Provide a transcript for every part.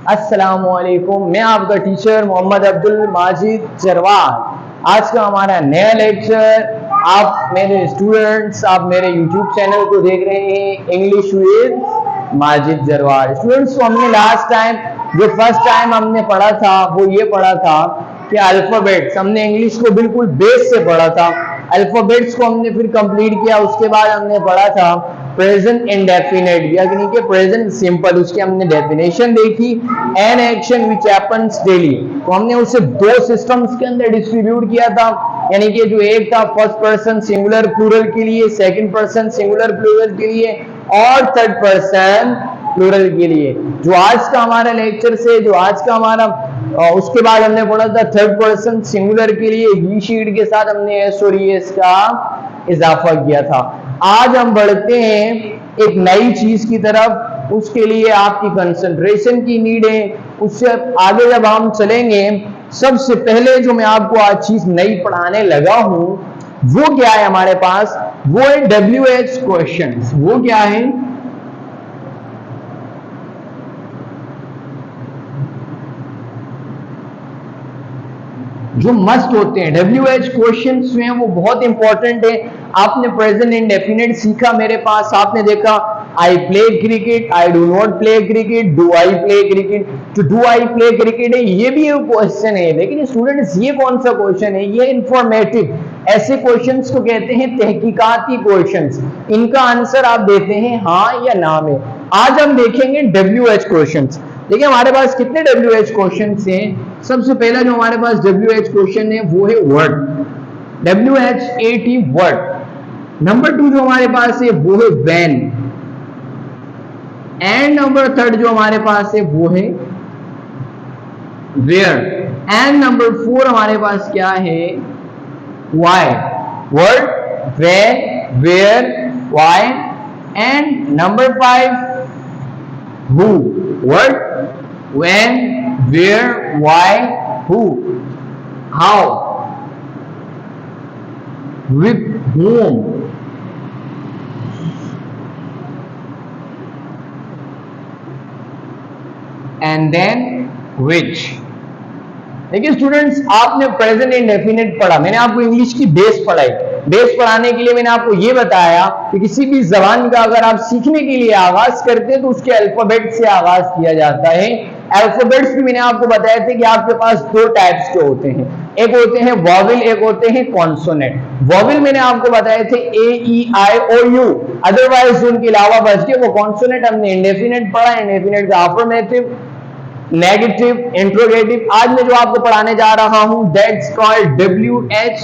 अस्सलामुअलैकुम। मैं आपका टीचर मोहम्मद अब्दुल माजिद जरवार। आज का हमारा नया लेक्चर, आप मेरे स्टूडेंट्स, आप मेरे यूट्यूब चैनल को देख रहे हैं इंग्लिश विद माजिद जरवार। स्टूडेंट्स, तो हमने लास्ट टाइम जो फर्स्ट टाइम हमने पढ़ा था वो ये पढ़ा था कि अल्फाबेट्स, हमने इंग्लिश को बिल्कुल बेस से पढ़ा था। अल्फाबेट्स को हमने फिर कंप्लीट किया। उसके बाद हमने पढ़ा था प्रेजेंट इंडेफिनिट यानी कि प्रेजेंट सिंपल। उसकी हमने डेफिनेशन देखी, an action which happens daily. तो हमने उसे दो सिस्टम्स के अंदर डिस्ट्रीब्यूट किया था, यानी कि जो एक था फर्स्ट पर्सन सिंगुलर प्लूरल के लिए, सेकंड पर्सन सिंगुलर प्लूरल के लिए और थर्ड पर्सन प्लूरल के लिए। जो आज का हमारा लेक्चर से, जो आज का हमारा उसके बाद हमने पढ़ा था थर्ड पर्सन सिंगुलर के लिए ही शीट के साथ हमने एस और एस का इजाफा किया था। आज हम बढ़ते हैं एक नई चीज की तरफ। उसके लिए आपकी कंसंट्रेशन की नीड है। उससे आगे जब हम चलेंगे, सबसे पहले जो मैं आपको आज चीज नई पढ़ाने लगा हूं वो क्या है हमारे पास, वो है WH क्वेश्चंस। वो क्या है? जो मस्ट होते हैं WH क्वेश्चंस जो हैं वो बहुत इंपॉर्टेंट है। आपने प्रेजेंट इंडेफिनिट सीखा मेरे पास, आपने देखा I play cricket, I do not play cricket, do I play cricket. तो डू आई प्ले क्रिकेट है, ये भी एक क्वेश्चन है। लेकिन स्टूडेंट्स, ये कौन सा क्वेश्चन है? ये इंफॉर्मेटिव। ऐसे क्वेश्चंस को कहते हैं तहकीकाती क्वेश्चंस। इनका आंसर आप देते हैं हाँ या ना में। आज हम देखेंगे WH क्वेश्चंस। देखिए हमारे पास कितने WH क्वेश्चंस हैं। सबसे पहला जो हमारे पास WH क्वेश्चन है वो है वर्ड, WHAT वर्ड। नंबर 2 जो हमारे पास है वो है व्हेन, एंड नंबर 3 जो हमारे पास है वो है वेयर, एंड नंबर 4 हमारे पास क्या है? Why. Word, when, where, why, and number 5 who। what, when, where, why, who, how, with whom, and then which। देखिए स्टूडेंट्स, आपने प्रेजेंट इंडेफिनिट पढ़ा, मैंने आपको इंग्लिश की बेस पढ़ाई। बेस पढ़ाने के लिए मैंने आपको ये बताया कि किसी भी जबान का अगर आप सीखने के लिए आगाज करते हैं तो उसके अल्फाबेट से आगाज किया जाता है। अल्फाबेट्स भी मैंने आपको बताए थे कि आपके पास दो टाइप्स के होते हैं, एक होते हैं वॉवेल, एक होते हैं कॉन्सोनेंट। वॉवेल मैंने आपको बताए थे A-E-I-O-U, अदरवाइज उनके अलावा बच गए वो कॉन्सोनेंट। हमने इंडेफिनिट पढ़ा, इंडेफिनिट का अफर्मेटिव, नेगेटिव, इंट्रोगेटिव। आज मैं जो आपको पढ़ाने जा रहा हूं that's called WH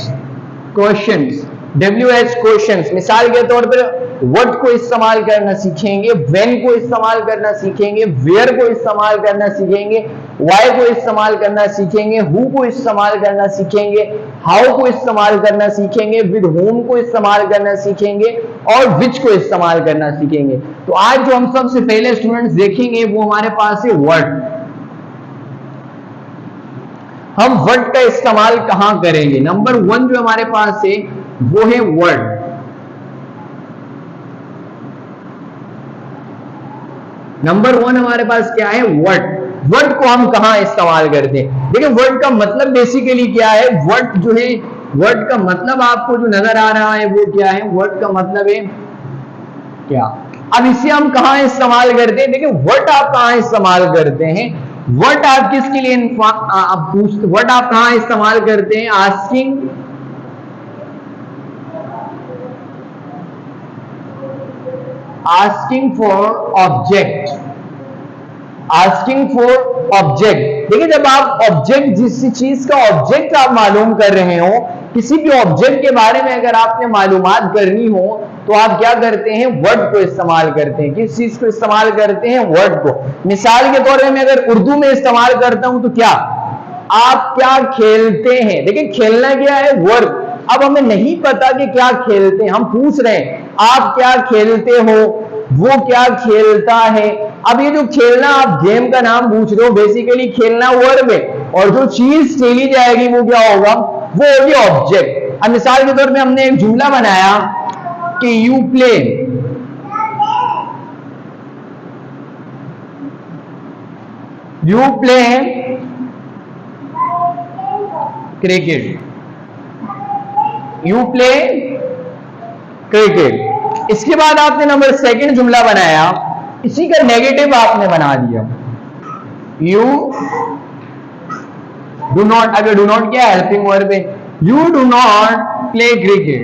questions. WH questions मिसाल के तौर पर व्हाट को इस्तेमाल करना सीखेंगे, व्हेन को इस्तेमाल करना सीखेंगे, वेयर को इस्तेमाल करना सीखेंगे, व्हाई को इस्तेमाल करना सीखेंगे, हु को इस्तेमाल करना सीखेंगे, हाउ को इस्तेमाल करना सीखेंगे, विद होम को इस्तेमाल करना सीखेंगे और विच को इस्तेमाल करना सीखेंगे। तो आज जो हम सबसे पहले स्टूडेंट्स देखेंगे वो हमारे पास है वर्ड। हम वर्ड का इस्तेमाल कहां करेंगे? नंबर 1 जो हमारे पास है वो है वर्ड। नंबर 1 हमारे पास क्या है? वर्ड। वर्ड को हम कहां इस्तेमाल करते हैं? देखिए वर्ड का मतलब बेसिकली क्या है? वर्ड जो है, वर्ड का मतलब आपको जो नजर आ रहा है वो क्या है? वर्ड का मतलब है क्या? अब इसे हम कहां इस्तेमाल करते हैं? देखिए वर्ड आप कहां इस्तेमाल करते हैं? वर्ड आप किसके लिए वर्ड आप कहां इस्तेमाल करते हैं? Asking for object, asking for object. देखिए जब आप ऑब्जेक्ट, जिस चीज का ऑब्जेक्ट आप मालूम कर रहे हो, किसी भी ऑब्जेक्ट के बारे में अगर आपने मालूमात करनी हो तो आप क्या करते हैं? वर्ड को इस्तेमाल करते हैं। किस चीज को इस्तेमाल करते हैं? वर्ड को। मिसाल के तौर पर मैं अगर उर्दू में इस्तेमाल करता हूं तो क्या, आप क्या खेलते हैं? देखिए खेलना क्या है? वर्ड। अब हमें नहीं पता कि क्या खेलते हैं, हम पूछ रहे हैं आप क्या खेलते हो, वो क्या खेलता है। अब ये जो खेलना, आप गेम का नाम पूछ रहे हो, बेसिकली खेलना वर्ब है और जो चीज चली जाएगी वो क्या होगा? वो होगी ऑब्जेक्ट। अब मिसाल के तौर पे हमने एक जुमला बनाया कि you play, you play cricket, you play cricket. इसके बाद आपने नंबर सेकंड जुमला बनाया, इसी का नेगेटिव आपने बना दिया, यू डू नॉट। अगर डू नॉट क्या हेल्पिंग वर्ब है, you do not play cricket,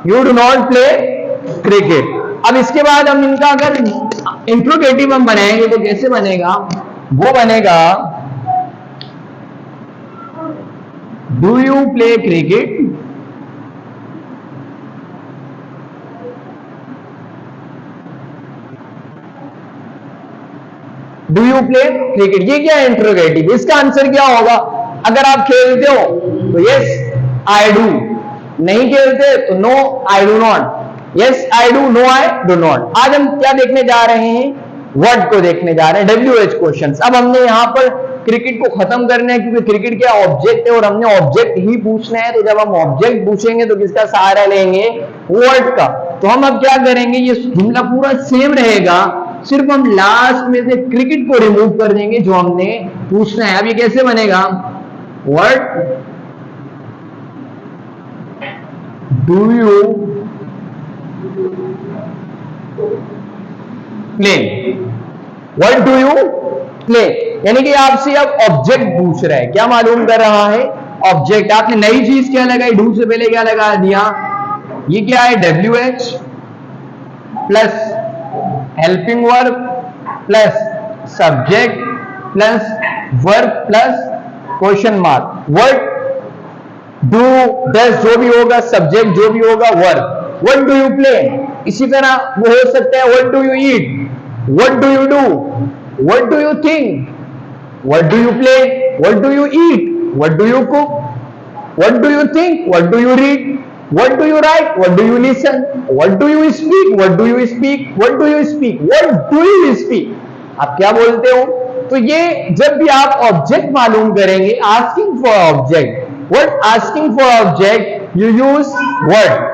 you do not play cricket. अब इसके बाद हम इनका अगर इंट्रोगेटिव हम बनाएंगे तो कैसे बनेगा, वो बनेगा do you play cricket, do you play cricket. ये क्या है इंट्रोगेटिव, इसका आंसर क्या होगा, अगर आप खेलते हो तो यस आई डू, नहीं खेलते तो no I do not, yes I do, no I do not. आज हम क्या देखने जा रहे हैं, वर्ड को देखने जा रहे हैं, WH क्वेश्चंस। अब हमने यहां पर क्रिकेट को खत्म करना है, क्योंकि क्रिकेट क्या ऑब्जेक्ट है और हमने ऑब्जेक्ट ही पूछना है। तो जब हम ऑब्जेक्ट पूछेंगे तो किसका सहारा लेंगे, वर्ड का। तो हम अब क्या करेंगे, ये जुमला पूरा सेम रहेगा, सिर्फ हम लास्ट में से क्रिकेट को रिमूव कर देंगे जो हमने पूछना है। अब ये कैसे बनेगा, word do you play, what do you play, यानी कि आपसे अब ऑब्जेक्ट पूछ रहा है, क्या मालूम कर रहा है, ऑब्जेक्ट। आपने नई चीज क्या लगाई, डू से पहले क्या लगा दिया, ये क्या है WH plus helping verb plus subject plus verb plus question mark, word do does जो भी होगा, सब्जेक्ट जो भी होगा, verb. What do you play, इसी तरह वो हो सकता है what do you eat, what do you do, what do you think, what do you play, what do you eat, what do you cook, what do you think, what do you read, what do you right, what do you listen, what do you speak, what do you speak, what do you speak, what do you speak, आप क्या बोलते हो। तो ये जब भी आप object मालूम करेंगे, asking for object, what asking for object you use word.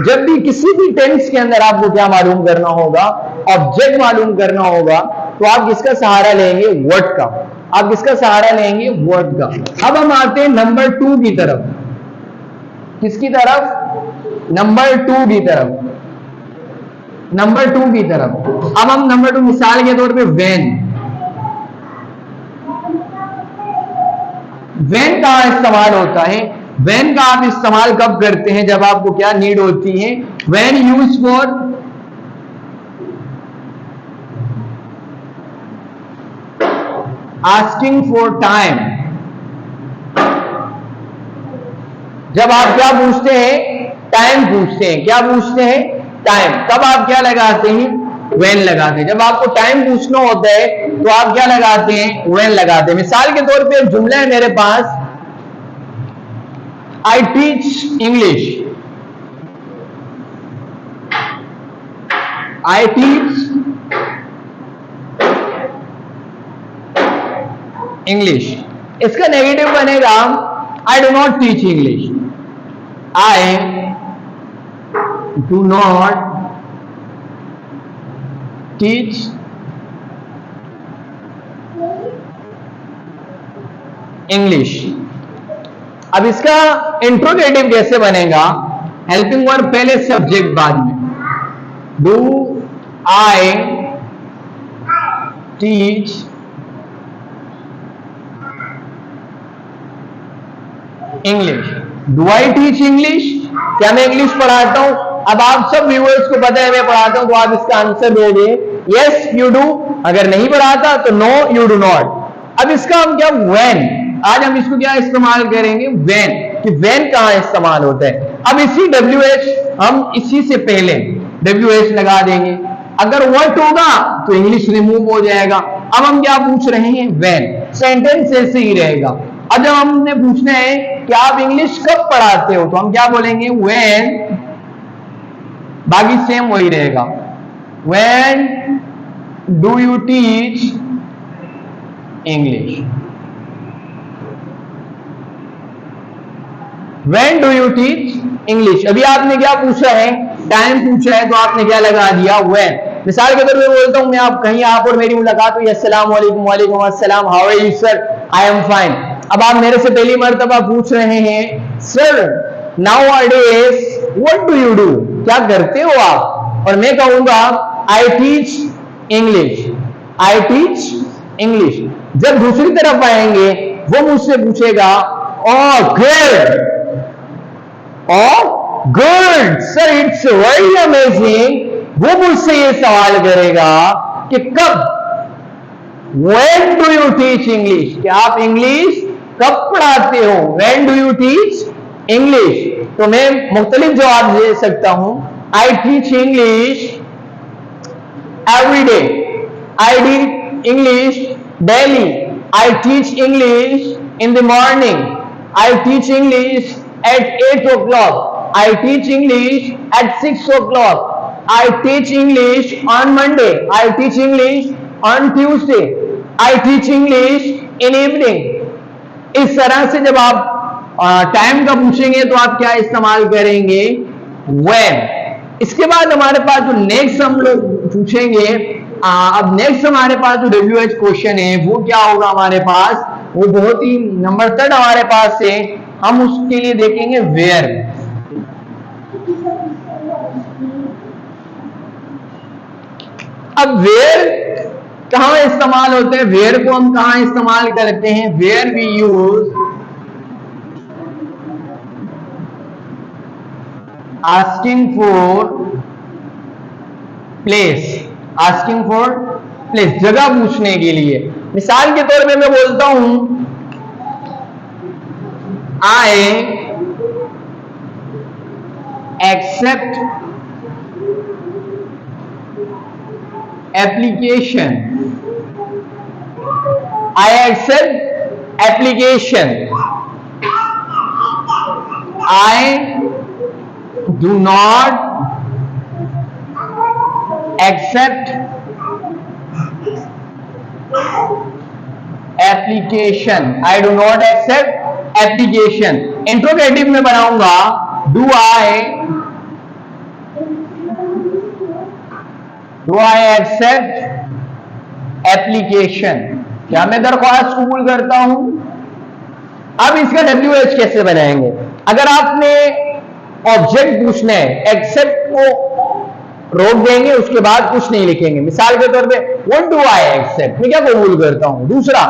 जब भी किसी भी टेंस के अंदर आपको क्या मालूम करना होगा, ऑब्जेक्ट मालूम करना होगा, तो आप किसका सहारा लेंगे, वर्ड का। आप किसका सहारा लेंगे, वर्ड का। अब हम आते हैं नंबर 2 की तरफ, किसकी तरफ, नंबर 2 की तरफ, नंबर 2 की तरफ। अब हम नंबर 2 मिसाल के तौर पे व्हेन, व्हेन का इस्तेमाल होता है, व्हेन का आप इस्तेमाल कब करते हैं, जब आपको क्या नीड होती है, when use for asking for time. जब आप क्या पूछते हैं, टाइम पूछते हैं, क्या पूछते हैं, टाइम, तब आप क्या लगाते हैं, व्हेन लगाते हैं। जब आपको टाइम पूछना होता है तो आप क्या लगाते हैं, व्हेन लगाते हैं। मिसाल के तौर पे एक जुमला है मेरे पास, I teach English, I teach English। इसका नेगेटिव बनेगा I do not teach English, I do not teach English। अब इसका इंट्रोगेटिव कैसे बनेगा, हेल्पिंग वर्ब पहले, सब्जेक्ट बाद में, do I teach English, do I teach English, क्या मैं इंग्लिश पढ़ाता हूं। अब आप सब व्यूअर्स को पता है मैं पढ़ाता हूं, तो आप इसका आंसर दोगे यस यू डू, अगर नहीं पढ़ाता तो नो यू डू नॉट। अब इसका हम क्या, व्हेन, आज हम इसको क्या इस्तेमाल करेंगे, व्हेन, कि व्हेन कहां इस्तेमाल होता है। अब इसी WH हम इसी से पहले WH लगा देंगे, अगर व्हाट होगा तो इंग्लिश रिमूव हो जाएगा। अब हम क्या पूछ रहे हैं, व्हेन, सेंटेंस ऐसे ही रहेगा। अब जब हमने पूछना है कि आप इंग्लिश कब पढ़ाते हो, तो हम क्या बोलेंगे, व्हेन, बाकी सेम वही रहेगा, when do you teach English, when do you teach English. अभी आपने क्या पूछा है, टाइम पूछा है तो आपने क्या लगा दिया, व्हेन। मिसाल के तौर पे बोलता हूं मैं, आप कहीं आप और मेरी मुलाकात हुई, अस्सलाम वालेकुम, वालेकुम अस्सलाम, how are you sir, I am fine. अब आप मेरे से पहली मर्तबा पूछ रहे हैं, sir nowadays what do you do, क्या करते हो आप, और मैं कहूंगा I teach English, I teach English. जब दूसरी तरफ आएंगे वो मुझसे पूछेगा oh good, oh good sir, it's very amazing. वो मुझसे ये सवाल करेगा कि कब, when do you teach English, कि आप इंग्लिश कब पढ़ाते हो, when do you teach English. तो मैं मुख्तलिफ जवाब दे सकता हूं, आई teach English every day, I teach English daily, I teach English in the morning, I teach English at 8 o'clock, I teach English at 6 o'clock, I teach English on Monday, I teach English on Tuesday, I teach English in evening। इस तरह से जब आप time का पूछेंगे तो आप क्या इस्तेमाल करेंगे, when। इसके बाद हमारे पास जो नेक्स्ट हम लोग पूछेंगे, अब नेक्स्ट हमारे पास जो WH क्वेश्चन है वो क्या होगा हमारे पास, वो बहुत ही नंबर 3 हमारे पास है, हम उसके लिए देखेंगे वेयर। अब वेयर कहां इस्तेमाल होते हैं, वेयर को हम कहां इस्तेमाल करते हैं, where we use asking for place, asking for place, जगह पूछने के लिए। मिसाल के तौर पे मैं बोलता हूं I accept application, I accept application, I do not accept application, I do not accept application. Interrogative में बनाऊंगा डू आई एक्सेप्ट एप्लीकेशन, क्या मैं दरख्वास्त कबूल करता हूं। अब इसका WH कैसे बनाएंगे, अगर आपने ऑब्जेक्ट पूछना है, एक्सेप्ट को रोक देंगे, उसके बाद कुछ नहीं लिखेंगे। मिसाल के तौर पे व्हाट डू आई एक्सेप्ट, मैं क्या कबूल करता हूं। दूसरा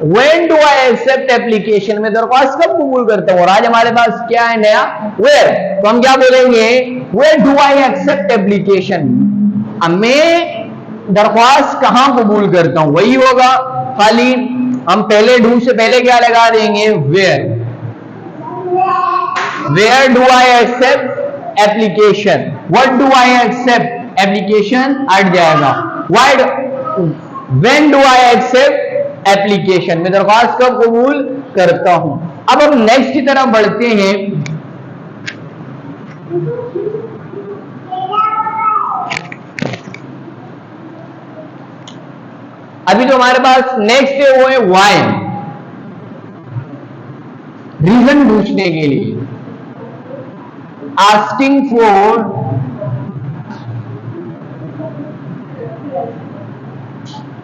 when do I accept application, मैं दरख्वास्त कब कबूल करता हूं। और आज हमारे पास क्या है नया, where, तो हम क्या बोलेंगे, where do I accept application, अब मैं दरख्वास्त कहां कबूल करता हूं, वही होगा। खाली हम पहले डू से पहले क्या लगा देंगे, where do I accept application, what do I accept application हट जाएगा, when do I accept application, में दरख्वास्त कब कबूल करता हूं। अब हम नेक्स्ट की तरफ बढ़ते हैं। अभी जो हमारे पास नेक्स्ट है वो है व्हाई, रीजन पूछने के लिए, आस्किंग फॉर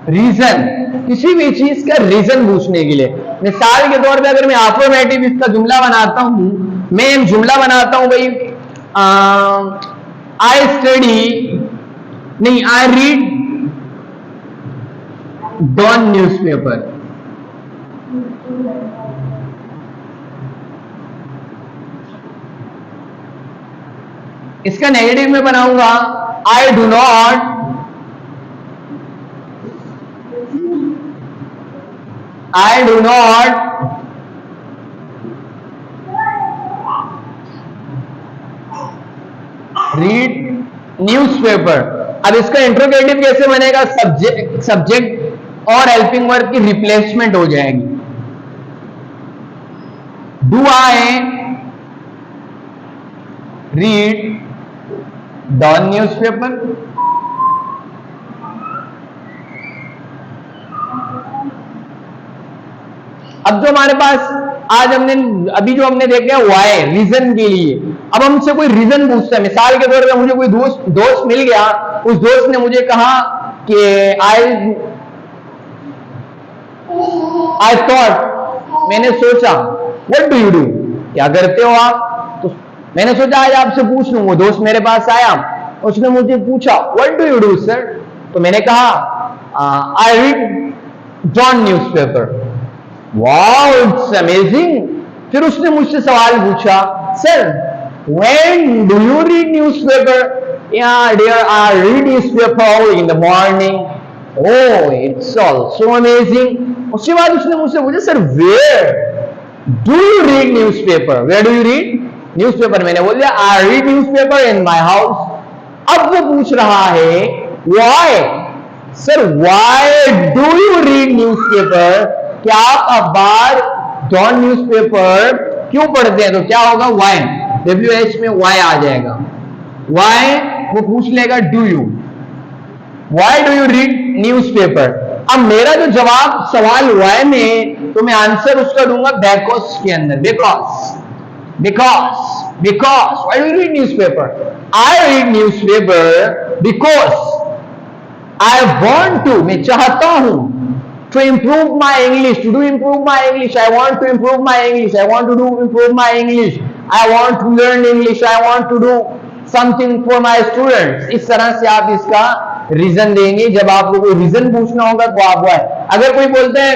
रीजन, किसी भी चीज का रीजन पूछने के लिए। मिसाल के तौर पे अगर मैं अफर्मेटिव इसका जुमला बनाता हूं, मैं एक जुमला बनाता हूं भाई, आई स्टडी, नहीं आई रीड डॉन न्यूज़पेपर, इसका नेगेटिव में बनाऊंगा आई डू नॉट रीड न्यूज़पेपर। अब इसका इंट्रोगेटिव कैसे बनेगा, सब्जेक्ट और हेल्पिंग वर्ब की रिप्लेसमेंट हो जाएगी। Do I read the newspaper, अब जो हमारे पास आज अभी जो हमने देखा है वाई, रीजन के लिए, अब हमसे कोई रीजन पूछता है, मिसाल के तौर पे मुझे कोई दोस्त मिल गया, उस दोस्त ने मुझे कहा कि आई थॉट, मैंने सोचा, व्हाट डू यू डू, क्या करते हो आप? तो मैंने सोचा आज आपसे पूछ लूं। वो दोस्त मेरे पास आया, उसने मुझे पूछा what do you do sir, तो मैंने कहा I read Dawn newspaper. Wow, it's amazing. फिर उसने मुझसे सवाल पूछा, sir when do you read newspaper? Yeah dear, I read newspaper in the morning. Oh, it's also amazing. उसके बाद उसने मुझसे पूछा, sir where do you read newspaper? Where do you read newspaper? मैंने बोल दिया I read newspaper in my house. अब वो पूछ रहा है why, sir why do you read newspaper? क्या आप अखबार डॉन न्यूज़पेपर क्यों पढ़ते हैं? तो क्या होगा, व्हाई, WH में व्हाई आ जाएगा। व्हाई वो पूछ लेगा do you, why do you read newspaper. अब मेरा जो जवाब सवाल व्हाई में, तो मैं आंसर उसका दूंगा बिकॉज के अंदर। Because why do you read newspaper? I read newspaper because I want to, मैं चाहता हूं, to improve my English, to do improve my English, I want to improve my English, I want to do improve my English, I want to learn English, I want to do something for my students। इस तरह से आप इसका reason देंगे। जब आपको कोई reason पूछना होगा तो आप वो है। अगर कोई बोलते हैं,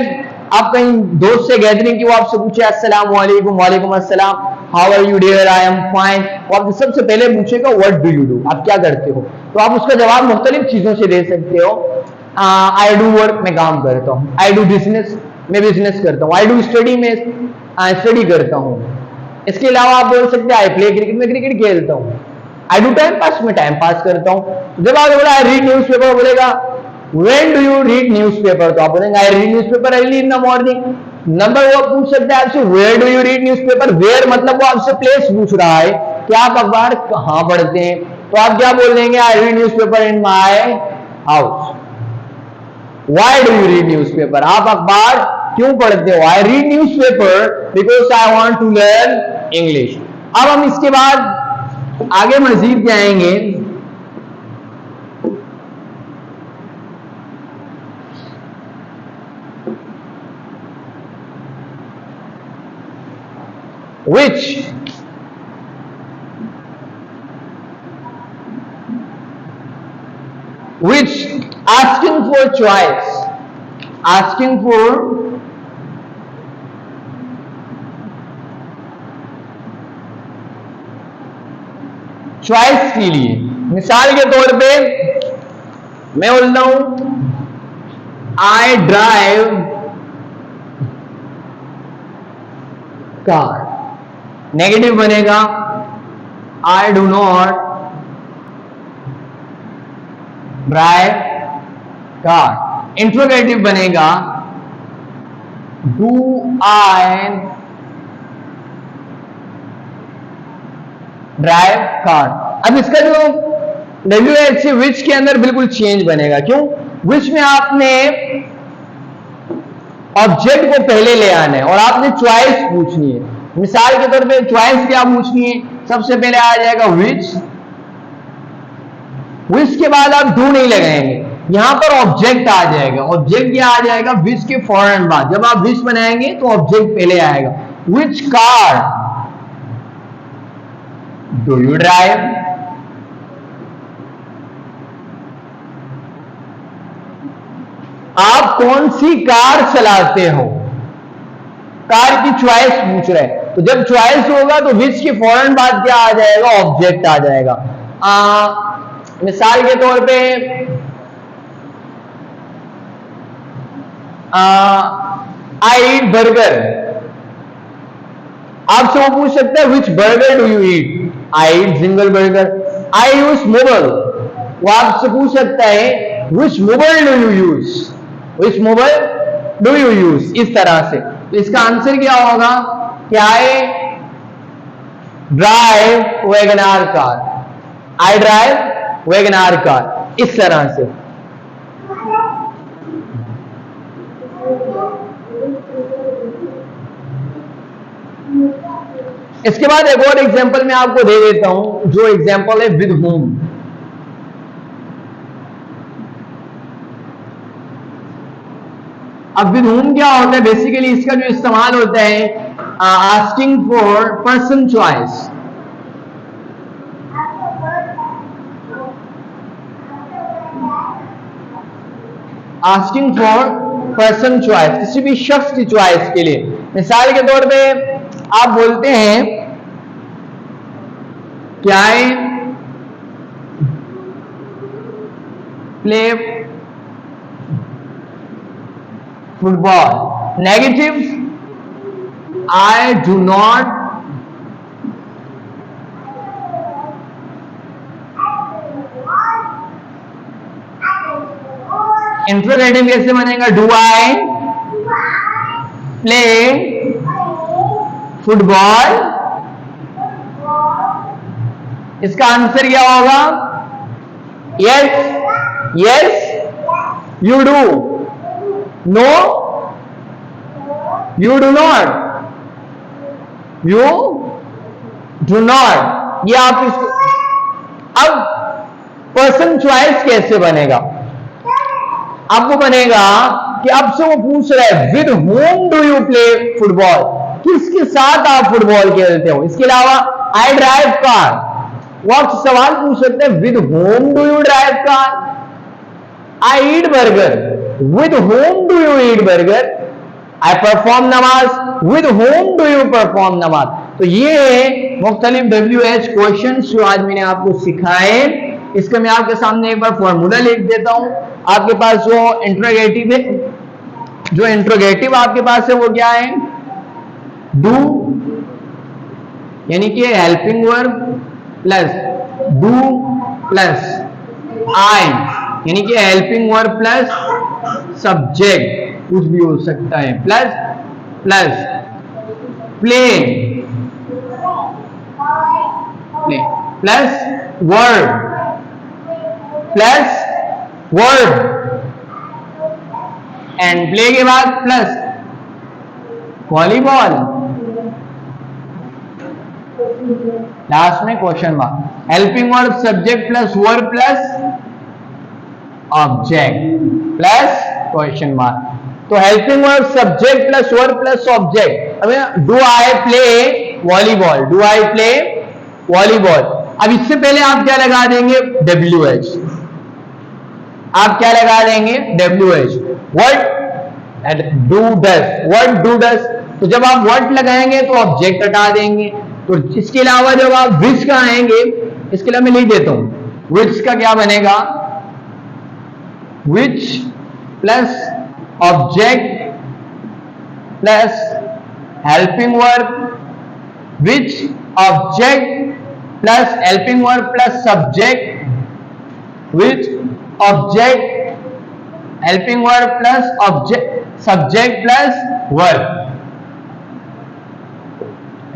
आप कहीं दोस्त से गैदरिंग की, वो आपसे पूछे अस्सलाम वालेकुम, वालेकुम अस्सलाम, how are you dear, I am fine, वो आपसे सबसे पहले पूछेगा व्हाट डू यू डू, आप क्या करते हो? तो आप उसका जवाब मुख्तलिफ चीजों से दे सकते हो। आई डू वर्क, मैं काम करता हूँ। आई डू बिजनेस, मैं बिजनेस करता हूँ। आई डू स्टडी, मैं स्टडी करता हूँ। इसके अलावा आप बोल सकते हैं आई प्ले क्रिकेट, मैं क्रिकेट खेलता हूँ। आई डू टाइम पास, मैं टाइम पास करता हूँ। जब आप बोला आई रीड न्यूज पेपर, बोलेगा when do you read newspaper, तो आप बोलेंगे I read newspaper early in the morning. Number वो पूछ सकते हैं आपसे where do you read newspaper. Where मतलब वो आपसे प्लेस पूछ रहा है कि आप अखबार कहाँ पढ़ते हैं, तो आप क्या बोल देंगे, आई read news paper in my house. Why do you read newspaper? आप अखबार क्यों पढ़ते हो? I read newspaper because I want to learn English। अब हम इसके बाद आगे मजीद जाएंगे। which asking for choice, asking for choice के लिए। मिसाल के तौर पे मैं बोलता हूं आई ड्राइव कार, नेगेटिव बनेगा आई do not drive car. Interrogative बनेगा डू आई ड्राइव कार। अब इसका जो WH विच के अंदर बिल्कुल चेंज बनेगा। क्यों? विच में आपने ऑब्जेक्ट को पहले ले आना है और आपने चॉइस पूछनी है। मिसाल के तौर पे चॉइस क्या पूछनी है, सबसे पहले आ जाएगा विच, विच के बाद आप डू नहीं लगाएंगे, यहां पर ऑब्जेक्ट आ जाएगा। ऑब्जेक्ट क्या आ जाएगा, विच के फौरन बाद। जब आप विच बनाएंगे तो ऑब्जेक्ट पहले आएगा। Which car do you drive? आप कौन सी कार चलाते हो? कार की चॉइस पूछ रहे हैं। तो जब चॉइस होगा तो विच के फौरन बाद क्या आ जाएगा, ऑब्जेक्ट आ जाएगा। मिसाल के तौर पे आई ईट बर्गर, आपसे वो पूछ सकते हैं which burger do you eat? I eat jingle burger. I use mobile, वो आपसे पूछ सकता है which mobile do you use? Which mobile do you use? इस तरह से। तो इसका आंसर क्या होगा कि I drive WagonR car, I drive WagonR car, इस तरह से। इसके बाद एक और एग्जांपल मैं आपको दे देता हूं, जो एग्जांपल है विद होम। अब विद होम क्या होता है? बेसिकली इसका जो इस्तेमाल होता है asking for person choice. Asking for person choice, किसी भी शख्स की चॉइस के लिए। मिसाल के तौर पे आप बोलते हैं कि I play football. Negative, I do not interrogative कैसे बनेगा? Do I play football. इसका आंसर क्या होगा? Yes yes you do, no you do not, you do not. ये आप इसको, अब पर्सन चॉइस कैसे बनेगा? आपको बनेगा कि अब से वो पूछ रहा है with whom do you play football, किसके साथ आप फुटबॉल खेलते हो। इसके अलावा आई ड्राइव कार, वो आपसे सवाल पूछ सकते हैं with whom do you drive car. I eat burger, with whom do you eat burger. I perform नमाज, with whom do you perform नमाज। तो ये मुख्तलिफ WH क्वेश्चन जो आज मैंने आपको सिखाए, इसका मैं आपके सामने एक बार फॉर्मूला लिख देता हूं। आपके पास जो इंट्रोगेटिव है, जो इंट्रोगेटिव आपके पास है वो क्या है? डू, यानी कि helping verb plus do plus I, यानी कि हेल्पिंग वर्ब प्लस सब्जेक्ट, कुछ भी हो सकता है, plus plus play plus verb plus verb and play के बाद प्लस वॉलीबॉल, लास्ट में question mark. Helping verb subject plus verb plus object plus question mark. तो helping verb subject plus verb plus object. अब do I play volleyball, do I play volleyball. अब इससे पहले आप क्या लगा देंगे? WH। आप क्या लगा देंगे? WH। What do does, what do does. तो जब आप व्हाट लगाएंगे तो ऑब्जेक्ट हटा देंगे। तो इसके अलावा जब आप विच का आएंगे, इसके लिए मैं लिख देता हूं, विच का क्या बनेगा? Which plus object plus helping verb, which object plus helping verb plus subject, which object helping verb plus object subject plus verb,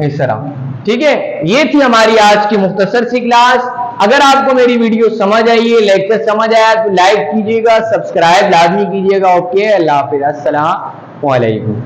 इस तरह। ठीक है, ये थी हमारी आज की मुख्तसर सी क्लास। अगर आपको मेरी वीडियो समझ आई है, लेक्चर समझ आया तो लाइक कीजिएगा, सब्सक्राइब लाजमी कीजिएगा। ओके, अल्लाह हाफिज़, अस्सलाम वालेकुम।